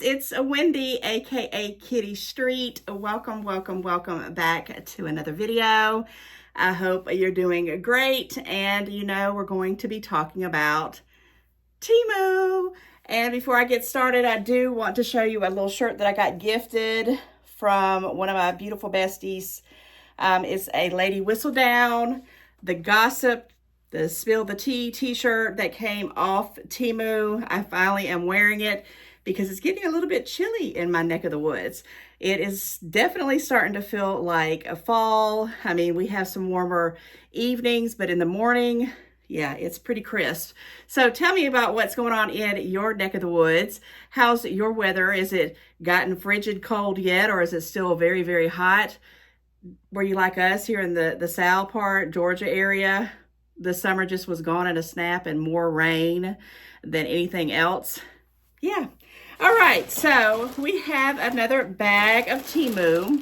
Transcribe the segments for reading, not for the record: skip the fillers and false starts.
it's Wendy, aka Kitty Street. Welcome back to another video. I hope you're doing great, and we're going to be talking about Temu. And before I get started, I do want to show you a little shirt that I got gifted from one of my beautiful besties. It's a Lady Whistledown, the Gossip, the Spill the Tea t-shirt that came off Temu. I finally am wearing it because it's getting a little bit chilly in my neck of the woods. It is definitely starting to feel like a fall. I mean, we have some warmer evenings, but in the morning, yeah, it's pretty crisp. So tell me about what's going on in your neck of the woods. How's your weather? Is it gotten frigid cold yet, or is it still very, very hot? Were you like us here in the South part, Georgia area? The summer just was gone in a snap and more rain than anything else. Yeah. All right. So we have another bag of Temu,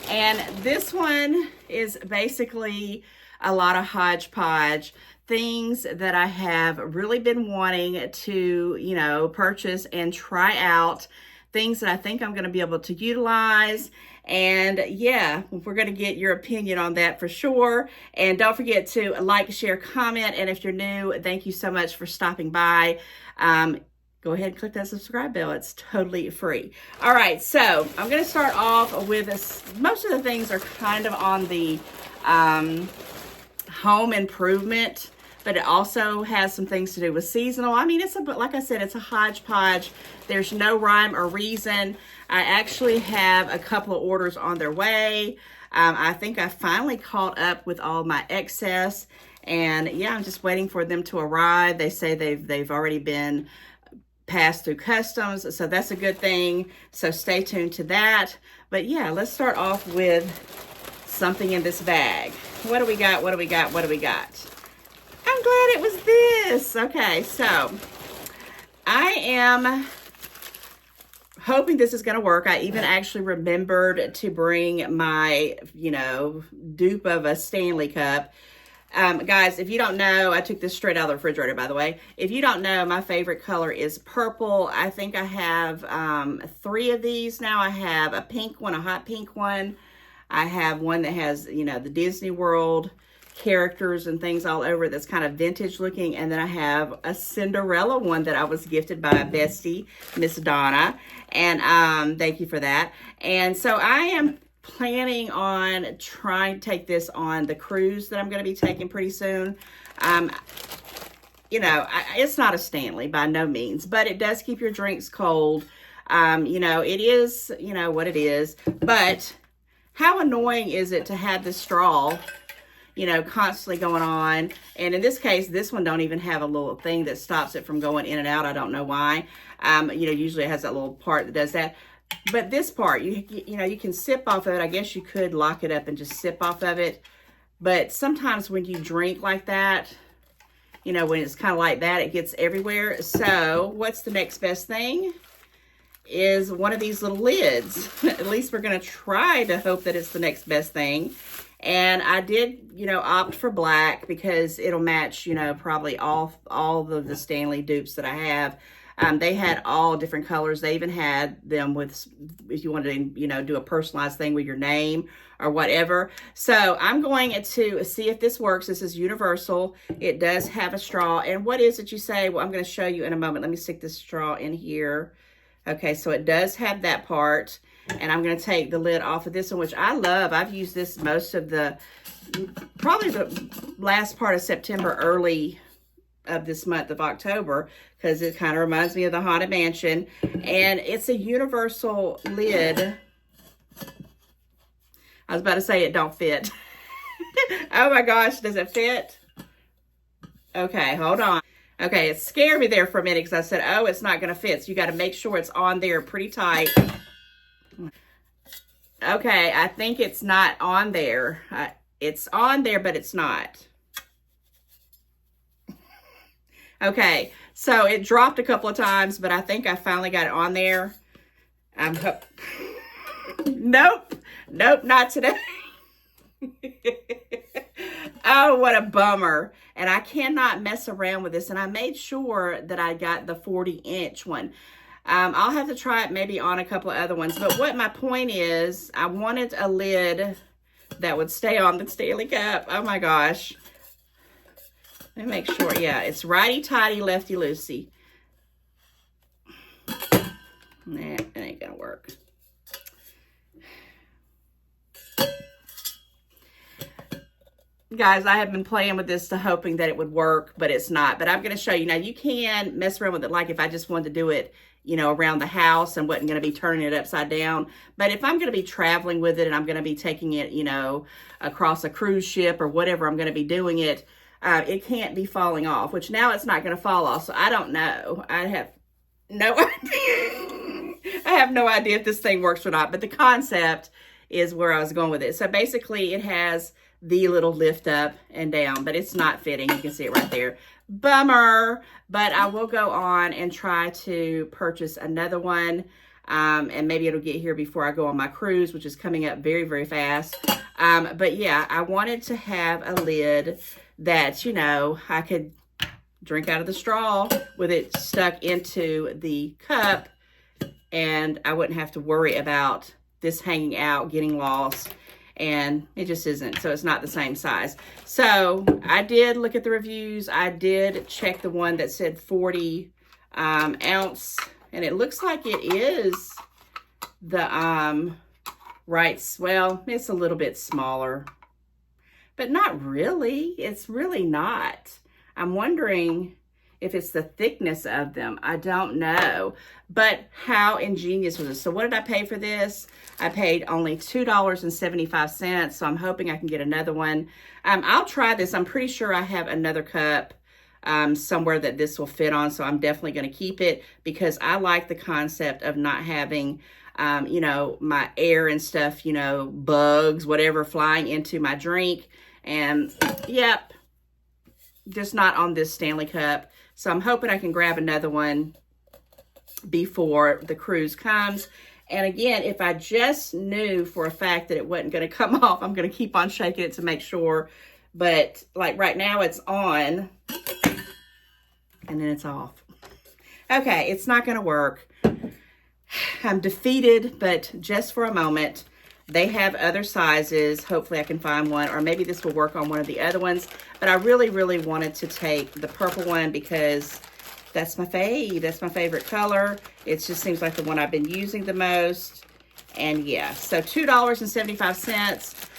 and this one is basically a lot of hodgepodge things that I have really been wanting to, purchase and try out, things that I think I'm going to be able to utilize. And yeah, we're going to get your opinion on that for sure. And don't forget to like, share, comment. And if you're new, thank you so much for stopping by. Go ahead and click that subscribe bell. It's totally free. All right, so I'm going to start off with this. Most of the things are kind of on the home improvement, but it also has some things to do with seasonal. I mean, like I said, it's a hodgepodge. There's no rhyme or reason. I actually have a couple of orders on their way. I think I finally caught up with all my excess, and yeah, I'm just waiting for them to arrive. They say they've already been passed through customs, so that's a good thing. So stay tuned to that. But yeah, let's start off with something in this bag. What do we got? I'm glad it was this. Okay, so I am hoping this is going to work. I even actually remembered to bring my, dupe of a Stanley cup. Guys, if you don't know, I took this straight out of the refrigerator, by the way. If you don't know, my favorite color is purple. I think I have 3 of these now. I have a pink one, a hot pink one. I have one that has, the Disney World characters and things all over it that's kind of vintage looking. And then I have a Cinderella one that I was gifted by a bestie, Miss Donna. And thank you for that. And so I am planning on trying to take this on the cruise that I'm going to be taking pretty soon. It's not a Stanley by no means, but it does keep your drinks cold. It is, what it is, but how annoying is it to have this straw, constantly going on? And in this case, this one don't even have a little thing that stops it from going in and out. I don't know why. Usually it has that little part that does that. But this part, you can sip off of it. I guess you could lock it up and just sip off of it. But sometimes when you drink like that, when it's kind of like that, it gets everywhere. So what's the next best thing? Is one of these little lids. At least we're going to try to hope that it's the next best thing. And I did, opt for black because it'll match, probably all of the Stanley dupes that I have. They had all different colors. They even had them with, if you wanted to, do a personalized thing with your name or whatever. So I'm going to see if this works. This is universal. It does have a straw. And what is it you say? Well, I'm going to show you in a moment. Let me stick this straw in here. Okay, so it does have that part. And I'm going to take the lid off of this one, which I love. I've used this most of probably the last part of September, early of this month of October, because it kind of reminds me of the Haunted Mansion. And it's a universal lid. I was about to say it don't fit. Oh my gosh, does it fit? Okay, hold on. Okay, it scared me there for a minute because I said, oh, it's not going to fit. So you got to make sure it's on there pretty tight. Okay, I think it's not on there. It's on there, but it's not. Okay, so it dropped a couple of times, but I think I finally got it on there. Nope, not today. Oh, what a bummer. And I cannot mess around with this. And I made sure that I got the 40-inch one. I'll have to try it maybe on a couple of other ones. But what my point is, I wanted a lid that would stay on the Stanley Cup. Oh my gosh. Let me make sure. Yeah, it's righty-tighty, lefty-loosey. Nah, it ain't gonna work. Guys, I have been playing with this hoping that it would work, but it's not. But I'm going to show you. Now, you can mess around with it like if I just wanted to do it, you know, around the house and wasn't going to be turning it upside down. But if I'm going to be traveling with it and I'm going to be taking it, you know, across a cruise ship or whatever I'm going to be doing it, it can't be falling off, which now it's not going to fall off. So I don't know. I have no idea. I have no idea if this thing works or not. But the concept is where I was going with it. So basically it has the little lift up and down, but it's not fitting. You can see it right there. Bummer, but I will go on and try to purchase another one. And maybe it'll get here before I go on my cruise, which is coming up very, very fast. But yeah, I wanted to have a lid that, you know, I could drink out of the straw with it stuck into the cup, and I wouldn't have to worry about this hanging out, getting lost. And it just isn't, so it's not the same size. So I did look at the reviews. I did check the one that said 40 ounce, and it looks like it is the right, well, it's a little bit smaller, but not really. It's really not. I'm wondering if it's the thickness of them. I don't know. But how ingenious was this? So what did I pay for this? I paid only $2.75. So I'm hoping I can get another one. I'll try this. I'm pretty sure I have another cup somewhere that this will fit on. So I'm definitely going to keep it because I like the concept of not having, you know, my air and stuff, you know, bugs, whatever, flying into my drink. And yep, just not on this Stanley Cup. So I'm hoping I can grab another one before the cruise comes. And again, if I just knew for a fact that it wasn't going to come off, I'm going to keep on shaking it to make sure. But like right now it's on and then it's off. Okay, it's not going to work. I'm defeated, but just for a moment. They have other sizes. Hopefully I can find one, or maybe this will work on one of the other ones. But I really, really wanted to take the purple one because that's my fave. That's my favorite color. It just seems like the one I've been using the most. And yeah, so $2.75.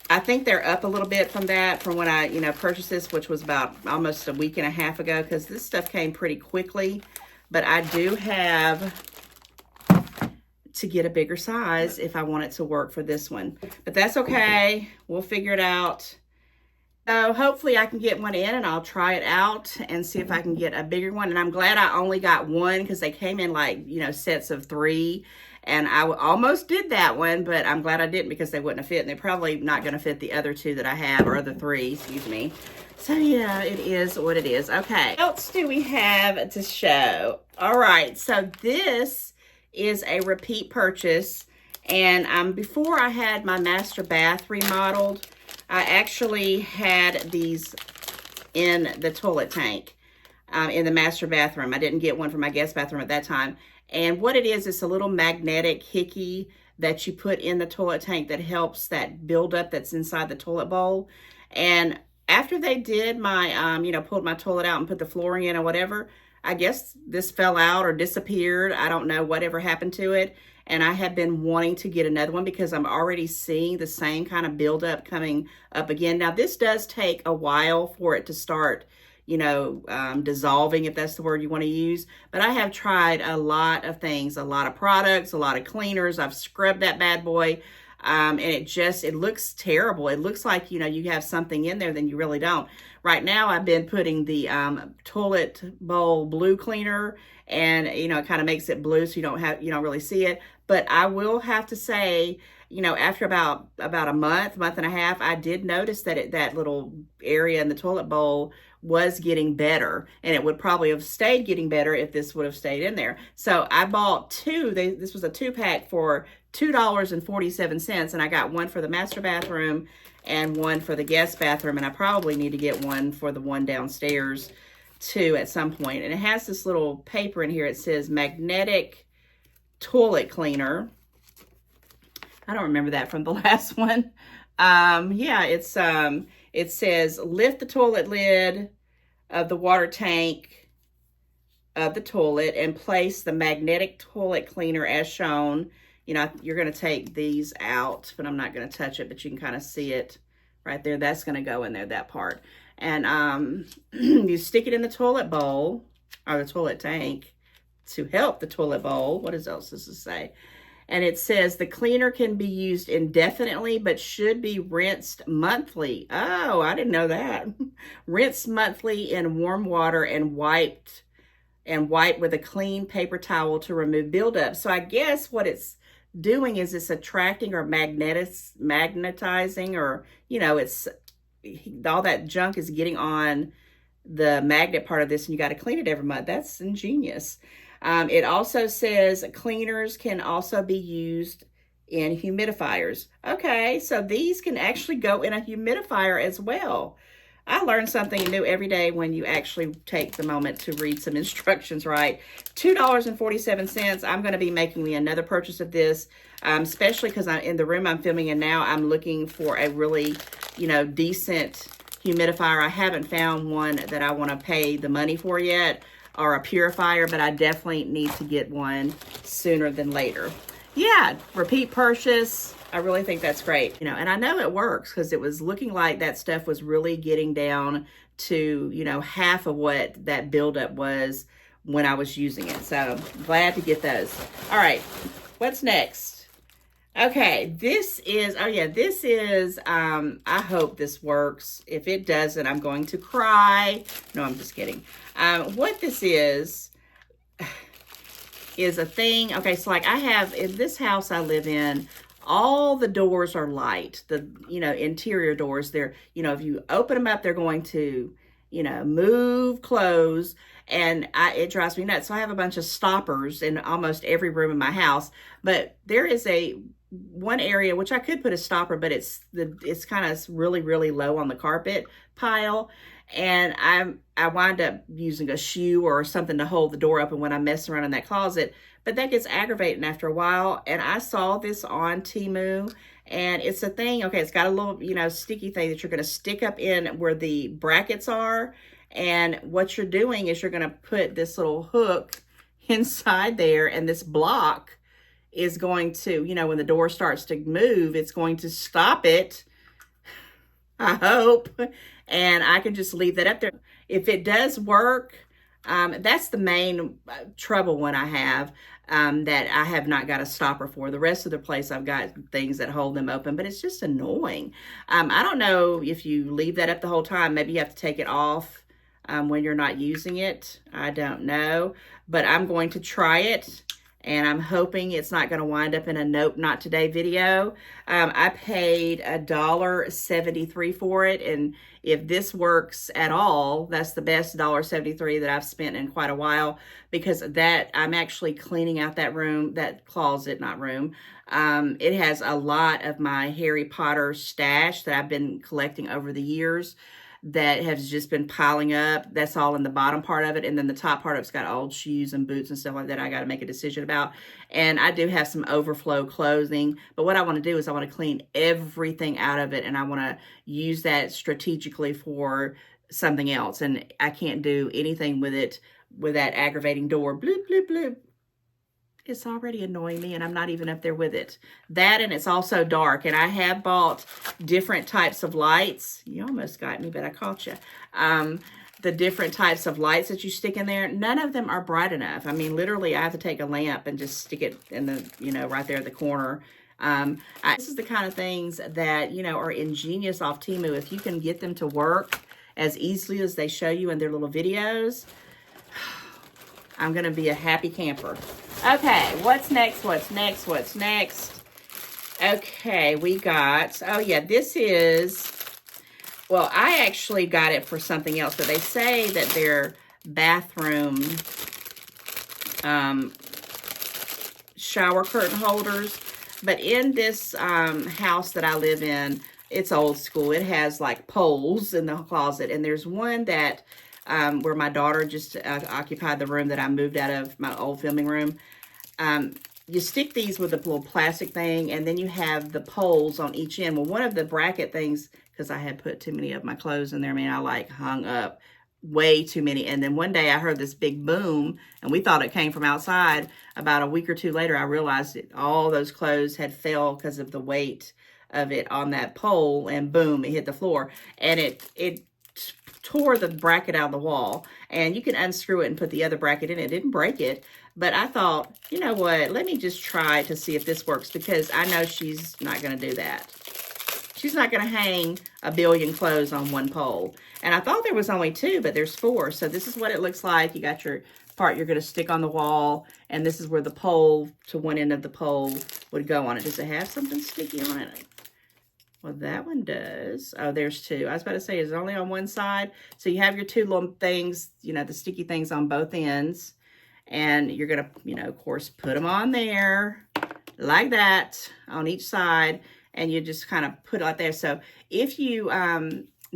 I think they're up a little bit from that, from when I, you know, purchased this, which was about almost a week and a half ago, because this stuff came pretty quickly. But I do have to get a bigger size if I want it to work for this one. But that's okay. We'll figure it out. So hopefully I can get one in and I'll try it out and see if I can get a bigger one. And I'm glad I only got one because they came in like, you know, sets of 3. And I almost did that one, but I'm glad I didn't because they wouldn't have fit. And they're probably not going to fit the other 2 that I have, or the 3, excuse me. So yeah, it is what it is. Okay, what else do we have to show? All right, so this is a repeat purchase. And before I had my master bath remodeled, I actually had these in the toilet tank in the master bathroom. I didn't get one for my guest bathroom at that time. And what it is, it's a little magnetic hickey that you put in the toilet tank that helps that buildup that's inside the toilet bowl. And after they did my, you know, pulled my toilet out and put the flooring in or whatever, I guess this fell out or disappeared. I don't know whatever happened to it. And I have been wanting to get another one because I'm already seeing the same kind of buildup coming up again. Now, this does take a while for it to start, you know, dissolving, if that's the word you want to use. But I have tried a lot of things, a lot of products, a lot of cleaners. I've scrubbed that bad boy. And it looks terrible. It looks like, you know, you have something in there, then you really don't. Right now, I've been putting the toilet bowl blue cleaner, and, you know, it kind of makes it blue so you don't really see it. But I will have to say, you know, after about a month and a half, I did notice that that little area in the toilet bowl was getting better, and it would probably have stayed getting better if this would have stayed in there. So I bought 2. This was a 2-pack for $2.47, and I got one for the master bathroom and one for the guest bathroom, and I probably need to get one for the one downstairs too at some point. And it has this little paper in here. It says magnetic toilet cleaner. I don't remember that from the last one. Yeah, it says lift the toilet lid of the water tank of the toilet and place the magnetic toilet cleaner as shown. You know, you're going to take these out, but I'm not going to touch it, but you can kind of see it right there. That's going to go in there, that part. And you stick it in the toilet bowl or the toilet tank to help the toilet bowl. What else does this say? And it says the cleaner can be used indefinitely, but should be rinsed monthly. Oh, I didn't know that. Rinsed monthly in warm water and wipe with a clean paper towel to remove buildup. So I guess what it's doing is it's attracting or magnetizing, or, you know, it's all that junk is getting on the magnet part of this, and you got to clean it every month. That's ingenious. It also says cleaners can also be used in humidifiers. Okay, so these can actually go in a humidifier as well. I learn something new every day when you actually take the moment to read some instructions, right? $2.47. I'm going to be making me another purchase of this, especially because I'm in the room I'm filming in now. I'm looking for a really, you know, decent humidifier. I haven't found one that I want to pay the money for yet, or a purifier, but I definitely need to get one sooner than later. Yeah, repeat purchase. I really think that's great. You know, and I know it works because it was looking like that stuff was really getting down to, you know, half of what that buildup was when I was using it. So glad to get those. All right, what's next? Okay, this is, oh yeah, this is, I hope this works. If it doesn't, I'm going to cry. No, I'm just kidding. What this is a thing. Okay, so like I have, in this house I live in, all the doors are light. The, you know, interior doors, they're, you know, if you open them up, they're going to, you know, move, close, and it drives me nuts. So I have a bunch of stoppers in almost every room in my house, but there is one area which I could put a stopper, but it's kind of really, really low on the carpet pile. And I wind up using a shoe or something to hold the door open when I mess around in that closet, but that gets aggravating after a while. And I saw this on Temu, and it's a thing. Okay, it's got a little, you know, sticky thing that you're going to stick up in where the brackets are. And what you're doing is you're going to put this little hook inside there, and this block is going to, you know, when the door starts to move, it's going to stop it, I hope, and I can just leave that up there. If it does work, that's the main trouble one I have, that I have not got a stopper for. The rest of the place, I've got things that hold them open, but it's just annoying. I don't know if you leave that up the whole time. Maybe you have to take it off when you're not using it. I don't know, but I'm going to try it. And I'm hoping it's not going to wind up in a Nope, Not Today video. I paid $1.73 for it. And if this works at all, that's the best $1.73 that I've spent in quite a while, because that I'm actually cleaning out that room, that closet, not room. It has a lot of my Harry Potter stash that I've been collecting over the years that has just been piling up. That's all in the bottom part of it. And then the top part of it's got old shoes and boots and stuff like that I got to make a decision about. And I do have some overflow clothing. But what I want to do is I want to clean everything out of it. And I want to use that strategically for something else. And I can't do anything with it with that aggravating door. Bloop, bloop, bloop. It's already annoying me, and I'm not even up there with it. That, and it's also dark, and I have bought different types of lights. You almost got me, but I caught you. The different types of lights that you stick in there, none of them are bright enough. I mean, literally, I have to take a lamp and just stick it in the, you know, right there at the corner. This is the kind of things that, you know, are ingenious off Temu. If you can get them to work as easily as they show you in their little videos, I'm going to be a happy camper. Okay, what's next? What's next? What's next? Okay, we got, oh yeah, this is, well, I actually got it for something else, but they say that they're bathroom shower curtain holders. But in this house that I live in, it's old school. It has like poles in the closet, and there's one that where my daughter just occupied the room that I moved out of, my old filming room. You stick these with a little plastic thing, and then you have the poles on each end. Well, one of the bracket things, because I had put too many of my clothes in there, I mean, I like hung up way too many. And then one day I heard this big boom, and we thought it came from outside. About a week or two later, I realized that all those clothes had fell because of the weight of it on that pole, and boom, it hit the floor. And it tore the bracket out of the wall, and you can unscrew it and put the other bracket in. It didn't break it, but I thought, you know what, let me just try to see if this works, because I know she's not going to do that. She's not going to hang a billion clothes on one pole. And I thought there was only 2, but there's 4. So this is what it looks like. You got your part you're going to stick on the wall, and this is where the pole to one end of the pole would go on it. Does it have something sticky on it? Well, that one does. Oh, there's 2. I was about to say, is it only on one side? So you have your 2 little things, you know, the sticky things on both ends. And you're going to, you know, of course, put them on there like that on each side. And you just kind of put it out there. So if you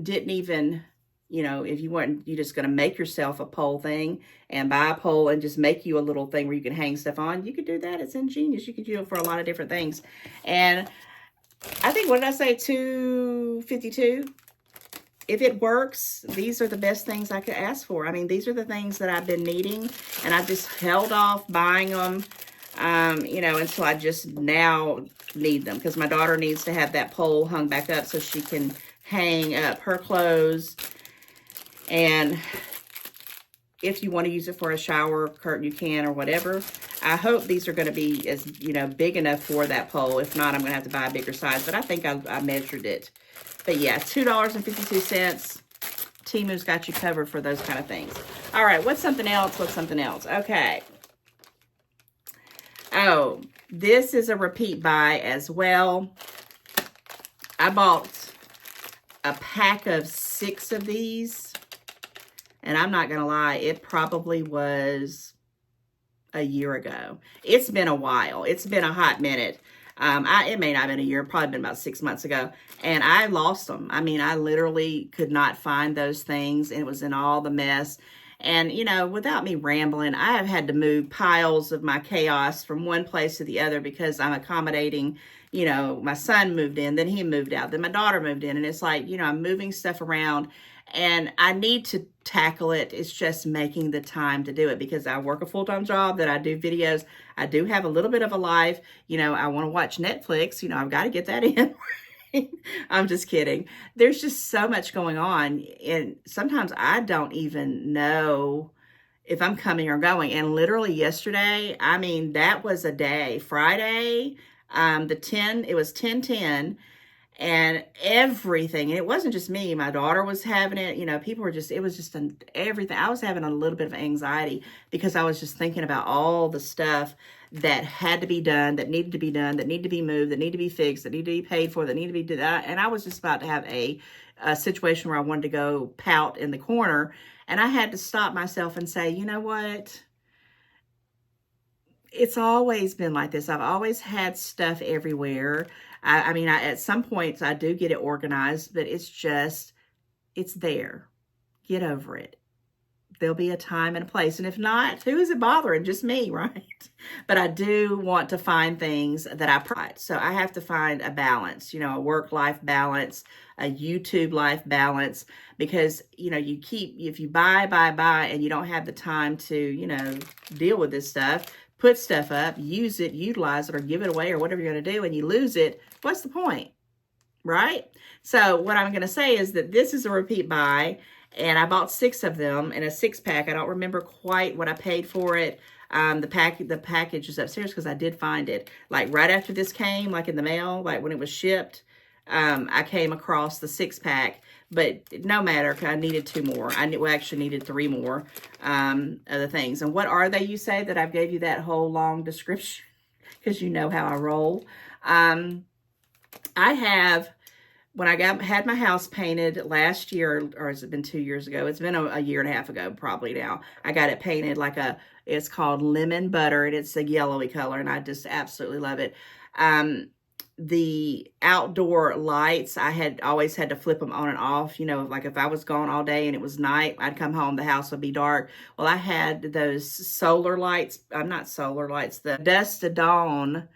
didn't even, you know, if you weren't, you're just going to make yourself a pole thing and buy a pole and just make you a little thing where you can hang stuff on, you could do that. It's ingenious. You could do it for a lot of different things. And I think, what did I say, $2.52? If it works, these are the best things I could ask for. I mean, these are the things that I've been needing, and I just held off buying them, you know, until I just now need them, because my daughter needs to have that pole hung back up so she can hang up her clothes. And if you want to use it for a shower curtain, you can, or whatever. I hope these are going to be, as you know, big enough for that pole. If not, I'm going to have to buy a bigger size, but I think I measured it. But yeah, $2.52. Temu's got you covered for those kind of things. All right, what's something else? What's something else? Okay. Oh, this is a repeat buy as well. I bought a pack of 6 of these, and I'm not going to lie, it probably was a year ago. It's been a while. It's been a hot minute. It may not have been a year, probably been about 6 months ago. And I lost them. I mean, I literally could not find those things, and it was in all the mess. And, you know, without me rambling, I have had to move piles of my chaos from one place to the other because I'm accommodating, you know, my son moved in, then he moved out, then my daughter moved in. And it's like, you know, I'm moving stuff around, and I need to tackle it. It's just making the time to do it, because I work a full-time job, that I do videos. I do have a little bit of a life. You know, I want to watch Netflix. You know, I've got to get that in. I'm just kidding. There's just so much going on. And sometimes I don't even know if I'm coming or going. And literally yesterday, I mean, that was a day. Friday, it was 10:10. And everything, and it wasn't just me, my daughter was having it, you know, people were just, it was just everything. I was having a little bit of anxiety because I was just thinking about all the stuff that had to be done, that needed to be done, that needed to be moved, that needed to be fixed, that needed to be paid for, that needed to be done. And I was just about to have a situation where I wanted to go pout in the corner. And I had to stop myself and say, you know what? It's always been like this. I've always had stuff everywhere. I mean, at some points I do get it organized, but it's just, it's there. Get over it. There'll be a time and a place. And if not, who is it bothering? Just me, right? But I do want to find things that I pride. So I have to find a balance, you know, a work-life balance, a YouTube life balance, because, you know, if you buy, and you don't have the time to, you know, deal with this stuff, put stuff up, use it, utilize it, or give it away, or whatever you're going to do, and you lose it, what's the point, right? So what I'm going to say is that this is a repeat buy, and I bought 6 of them in a 6-pack. I don't remember quite what I paid for it. The package is upstairs because I did find it. Like right after this came, like in the mail, like when it was shipped, I came across the 6-pack. But no matter, I needed 2 more. We actually needed 3 more of the things. And what are they, you say, that I gave you that whole long description? Because you know how I roll. I have, when I had my house painted last year, or has it been 2 years ago? It's been a year and a half ago, probably now. I got it painted like it's called lemon butter, and it's a yellowy color, and I just absolutely love it. the outdoor lights, I had always had to flip them on and off. You know, like if I was gone all day and it was night, I'd come home, the house would be dark. Well, I had those solar lights, not solar lights, the dusk to dawn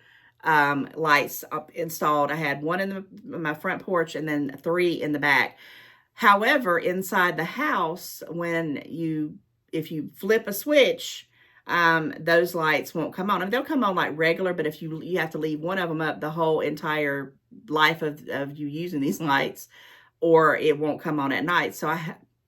lights installed. I had one in my front porch and then 3 in the back. However, inside the house, if you flip a switch, those lights won't come on. And they'll come on like regular, but if you have to leave one of them up the whole entire life of you using these lights, or it won't come on at night. So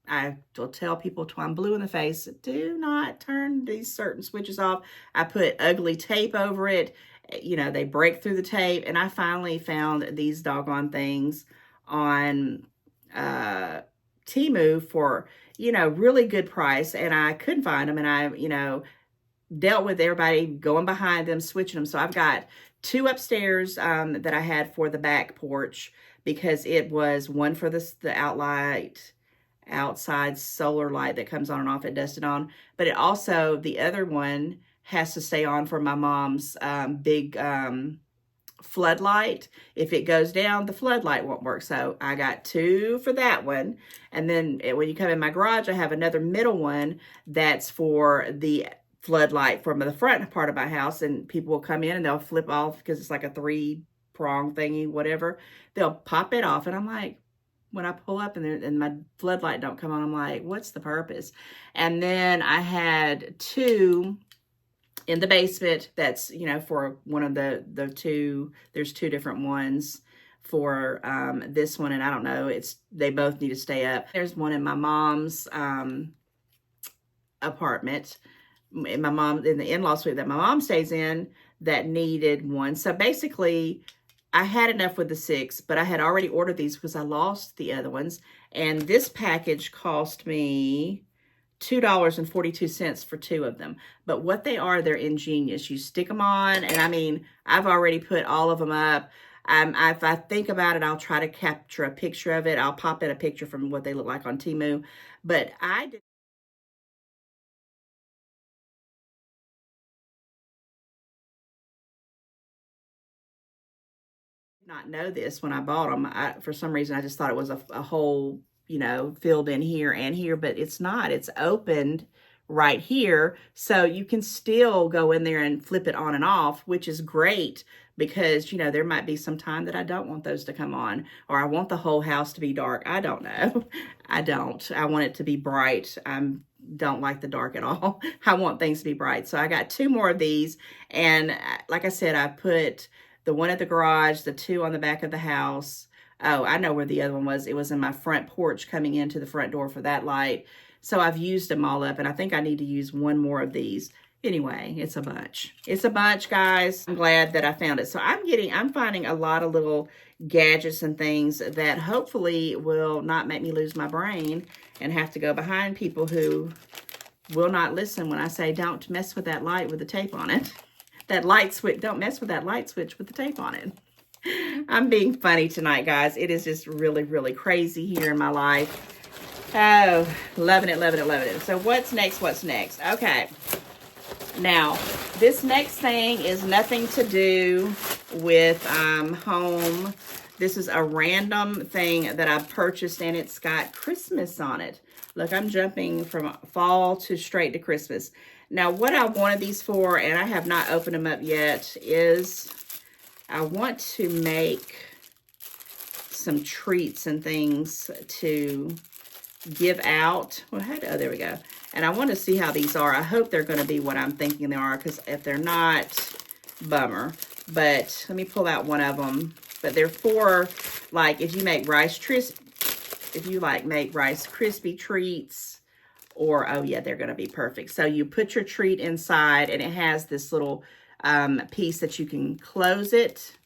I will tell people till I'm blue in the face, do not turn these certain switches off. I put ugly tape over it. You know, they break through the tape. And I finally found these doggone things on Temu for, you know, really good price. And I couldn't find them. And I, you know, dealt with everybody going behind them, switching them. So I've got 2 upstairs that I had for the back porch, because it was one for the outside solar light that comes on and off at dusk to dawn, but it also, the other one has to stay on for my mom's big floodlight. If it goes down, the floodlight won't work. So I got 2 for that one. And then when you come in my garage, I have another middle one that's for the floodlight from the front part of my house, and people will come in and they'll flip off, because it's like a 3-prong thingy, whatever. They'll pop it off, and I'm like, when I pull up and my floodlight don't come on, I'm like, what's the purpose? And then I had 2 in the basement. That's, you know, for one of the 2, there's 2 different ones for this one, and I don't know, they both need to stay up. There's one in my mom's apartment, in the in-law suite that my mom stays in, that needed one. So basically, I had enough with the 6, but I had already ordered these because I lost the other ones. And this package cost me $2.42 for 2 of them. But what they are, they're ingenious. You stick them on, and I mean, I've already put all of them up. If I think about it, I'll try to capture a picture of it. I'll pop in a picture from what they look like on Temu. But I did not know this when I bought them. For some reason, I just thought it was a whole, you know, filled in here and here, but it's not. It's opened right here. So you can still go in there and flip it on and off, which is great, because, you know, there might be some time that I don't want those to come on, or I want the whole house to be dark. I don't know. I don't. I want it to be bright. Don't like the dark at all. I want things to be bright. So I got 2 more of these. And like I said, I put the one at the garage, the 2 on the back of the house. Oh, I know where the other one was. It was in my front porch coming into the front door for that light. So I've used them all up, and I think I need to use 1 more of these. Anyway, it's a bunch. It's a bunch, guys. I'm glad that I found it. So I'm finding a lot of little gadgets and things that hopefully will not make me lose my brain and have to go behind people who will not listen when I say, don't mess with that light with the tape on it. That light switch, don't mess with that light switch with the tape on it. I'm being funny tonight, guys. It is just really, really crazy here in my life. Oh, loving it, loving it, loving it. So what's next? What's next? Okay. Now, this next thing is nothing to do with home. This is a random thing that I purchased, and it's got Christmas on it. Look, I'm jumping from fall to straight to Christmas. Now, what I wanted these for, and I have not opened them up yet, is I want to make some treats and things to give out. Well, oh, there we go. And I want to see how these are. I hope they're going to be what I'm thinking they are, because if they're not, bummer. But let me pull out one of them. But they're for, like, if you make make Rice Krispie treats, or, oh yeah, they're going to be perfect. So you put your treat inside, and it has this little piece that you can close it,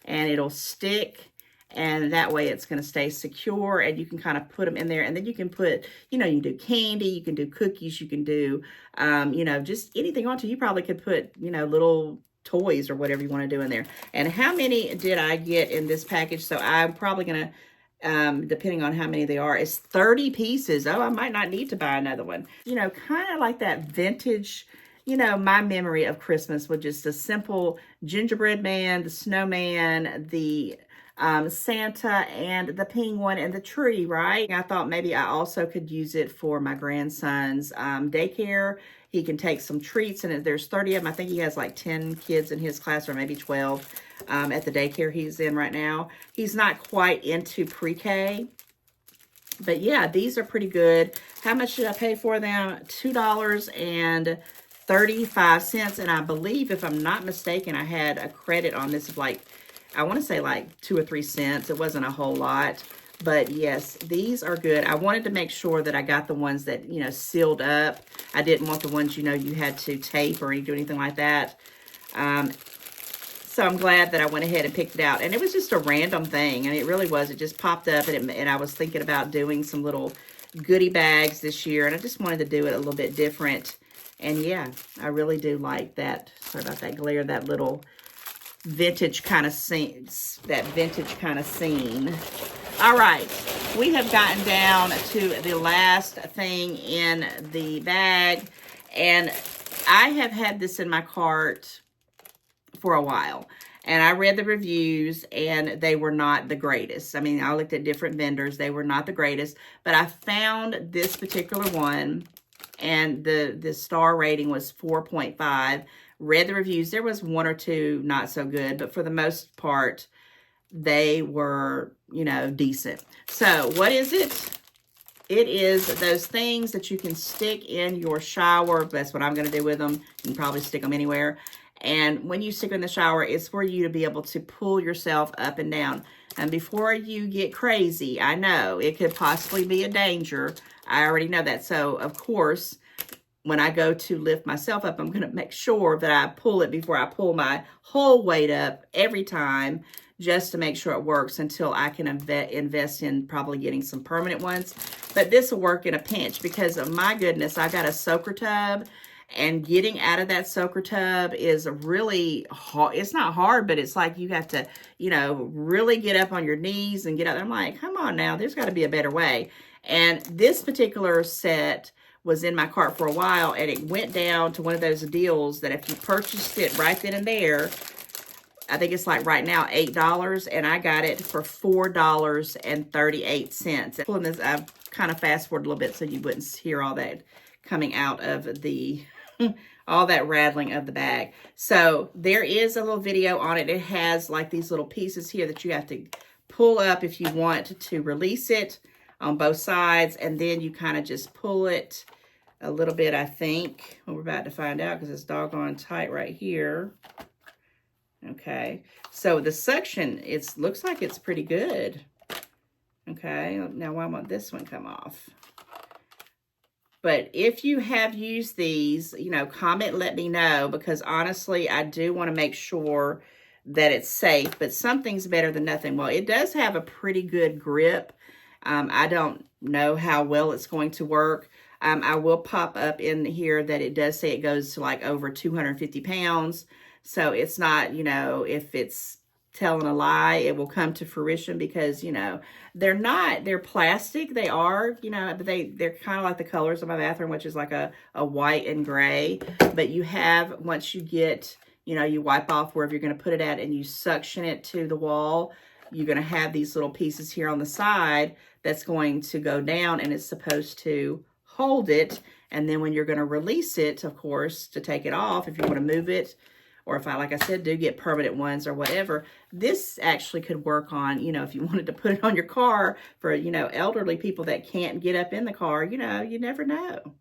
and it'll stick. And that way it's going to stay secure, and you can kind of put them in there. And then you can put, you know, you can do candy, you can do cookies, you can do, you know, just anything onto. You probably could put, you know, little toys or whatever you want to do in there. And how many did I get in this package? So I'm probably going to, depending on how many they are, it's 30 pieces. Oh, I might not need to buy another one. You know, kind of like that vintage you know, my memory of Christmas was just a simple gingerbread man, the snowman, the Santa, and the penguin and the tree, right? I thought maybe I also could use it for my grandson's daycare. He can take some treats, and there's 30 of them. I think he has like 10 kids in his class, or maybe 12 at the daycare he's in right now. He's not quite into pre-K. But yeah, these are pretty good. How much did I pay for them? $2.35. And I believe, if I'm not mistaken, I had a credit on this of like, I want to say like 2 or 3 cents. It wasn't a whole lot. But yes, these are good. I wanted to make sure that I got the ones that, you know, sealed up. I didn't want the ones, you know, you had to tape or do anything like that. So I'm glad that I went ahead and picked it out. And it was just a random thing. And it really was. It just popped up. And I was thinking about doing some little goodie bags this year. And I just wanted to do it a little bit different. And yeah, I really do like that. Sorry about that glare. That little vintage kind of scene. That vintage kind of scene. All right. We have gotten down to the last thing in the bag. And I have had this in my cart for a while, and I read the reviews, and they were not the greatest. I mean, I looked at different vendors. They were not the greatest, but I found this particular one, and the star rating was 4.5. Read the reviews. There was 1 or 2 not so good, but for the most part, they were, you know, decent. So what is it? It is those things that you can stick in your shower. That's what I'm going to do with them. You can probably stick them anywhere. And when you stick in the shower, it's for you to be able to pull yourself up and down. And before you get crazy, I know it could possibly be a danger. I already know that. So, of course, when I go to lift myself up, I'm going to make sure that I pull it before I pull my whole weight up every time, just to make sure it works until I can invest in probably getting some permanent ones. But this will work in a pinch because, of my goodness, I got a soaker tub. And getting out of that soaker tub is really hard. It's not hard, but it's like you have to, you know, really get up on your knees and get out there. I'm like, come on now, there's got to be a better way. And this particular set was in my cart for a while, and it went down to one of those deals that if you purchased it right then and there, I think it's like right now $8, and I got it for $4.38. Pulling this, I've kind of fast forward a little bit so you wouldn't hear all that coming out of the all that rattling of the bag. So there is a little video on it. It has like these little pieces here that you have to pull up if you want to release it on both sides, and then you kind of just pull it a little bit, I think. Well, we're about to find out because it's doggone tight right here. Okay, so the suction, it looks like it's pretty good. Okay, now why won't this one come off? But if you have used these, you know, comment, let me know, because honestly, I do want to make sure that it's safe, but something's better than nothing. Well, it does have a pretty good grip. I don't know how well it's going to work. I will pop up in here that it does say it goes to like over 250 pounds. So it's not, you know, if it's telling a lie, it will come to fruition, because, you know, they're plastic. They are, you know, but they're kind of like the colors of my bathroom, which is like a white and gray. But you have, once you get, you know, you wipe off wherever you're going to put it at and you suction it to the wall, you're going to have these little pieces here on the side that's going to go down, and it's supposed to hold it. And then when you're going to release it, of course, to take it off, if you want to move it, or if I, like I said, do get permanent ones or whatever, this actually could work on, you know, if you wanted to put it on your car for, you know, elderly people that can't get up in the car, you know, you never know.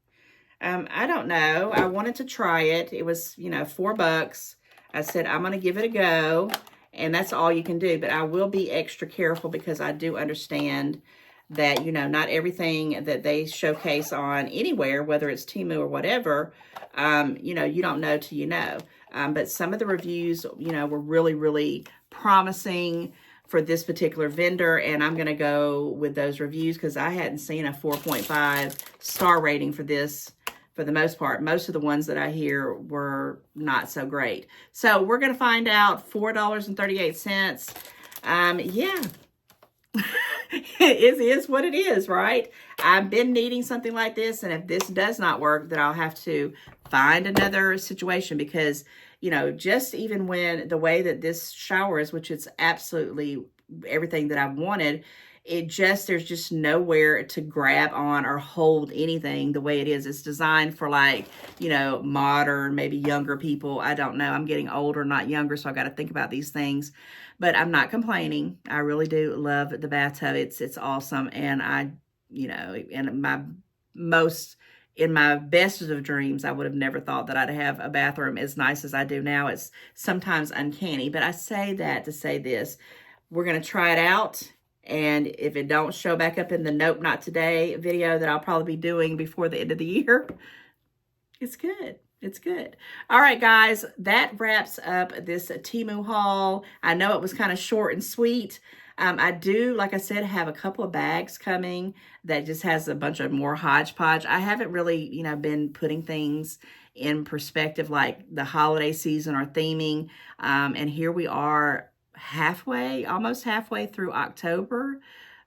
I don't know. I wanted to try it. It was, you know, $4. I said, I'm going to give it a go, and that's all you can do. But I will be extra careful, because I do understand that, you know, not everything that they showcase on anywhere, whether it's Temu or whatever, you know, you don't know till you know. But some of the reviews, you know, were really, really promising for this particular vendor, and I'm going to go with those reviews because I hadn't seen a 4.5 star rating for this for the most part. Most of the ones that I hear were not so great. So we're going to find out. $4.38. Yeah. it is what it is, right? I've been needing something like this, and if this does not work, then I'll have to find another situation because, you know, just even when the way that this shower is, which is absolutely everything that I wanted, there's just nowhere to grab on or hold anything the way it is. It's designed for, like, you know, modern, maybe younger people. I don't know. I'm getting older, not younger, so I got to think about these things. But I'm not complaining. I really do love the bathtub. It's awesome. And you know, in my best of dreams, I would have never thought that I'd have a bathroom as nice as I do now. It's sometimes uncanny, but I say that to say this. We're going to try it out. And if it don't show back up in the Nope Not Today video that I'll probably be doing before the end of the year, it's good. It's good. All right, guys, that wraps up this Temu haul. I know it was kind of short and sweet. I do, like I said, have a couple of bags coming that just has a bunch of more hodgepodge. I haven't really, you know, been putting things in perspective like the holiday season or theming. And here we are almost halfway through October.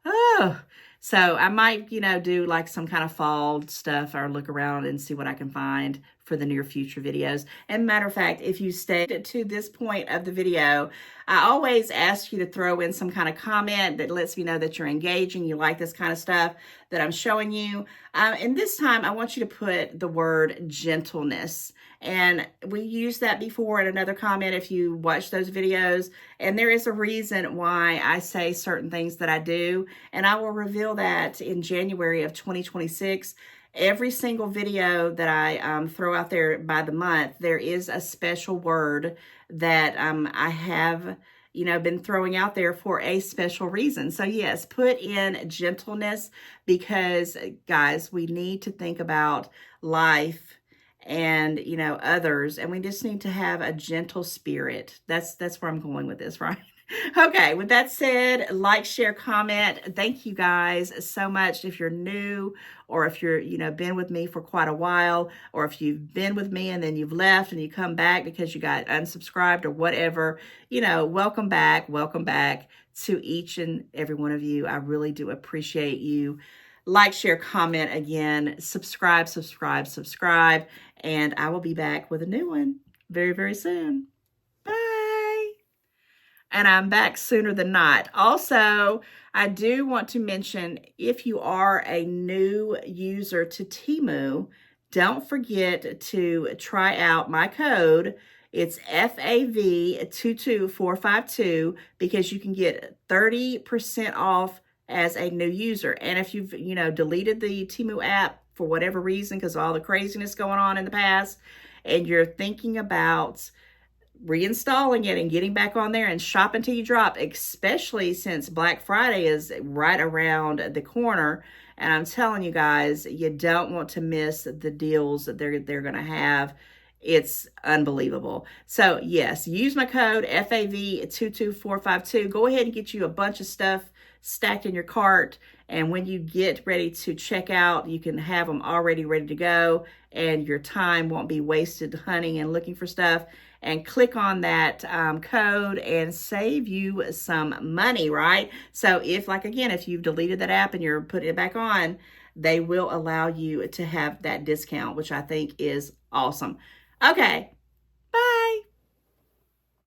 Oh, so I might, you know, do like some kind of fall stuff or look around and see what I can find for the near future videos. And matter of fact, if you stayed to this point of the video, I always ask you to throw in some kind of comment that lets me know that you're engaging, you like this kind of stuff that I'm showing you. And this time I want you to put the word gentleness. And we used that before in another comment if you watch those videos. And there is a reason why I say certain things that I do. And I will reveal that in January of 2026. Every single video that I throw out there by the month, there is a special word that I have, you know, been throwing out there for a special reason. So yes, put in gentleness because, guys, we need to think about life and, you know, others, and we just need to have a gentle spirit. That's where I'm going with this, right? Okay, with that said, like, share, comment. Thank you guys so much. If you're new or if you're, you know, been with me for quite a while, or if you've been with me and then you've left and you come back because you got unsubscribed or whatever, you know, welcome back to each and every one of you. I really do appreciate you. Like, share, comment again, subscribe, and I will be back with a new one very, very soon. Bye. And I'm back sooner than not. Also, I do want to mention, if you are a new user to Temu, don't forget to try out my code. It's FAV22452 because you can get 30% off as a new user. And if you've, you know, deleted the Temu app for whatever reason because of all the craziness going on in the past, and you're thinking about reinstalling it and getting back on there and shop until you drop, especially since Black Friday is right around the corner. And I'm telling you guys, you don't want to miss the deals that they're going to have. It's unbelievable. So yes, use my code FAV22452. Go ahead and get you a bunch of stuff stacked in your cart. And when you get ready to check out, you can have them already ready to go, and your time won't be wasted hunting and looking for stuff. And click on that code and save you some money, right? So if, like, again, if you've deleted that app and you're putting it back on, they will allow you to have that discount, which I think is awesome. Okay,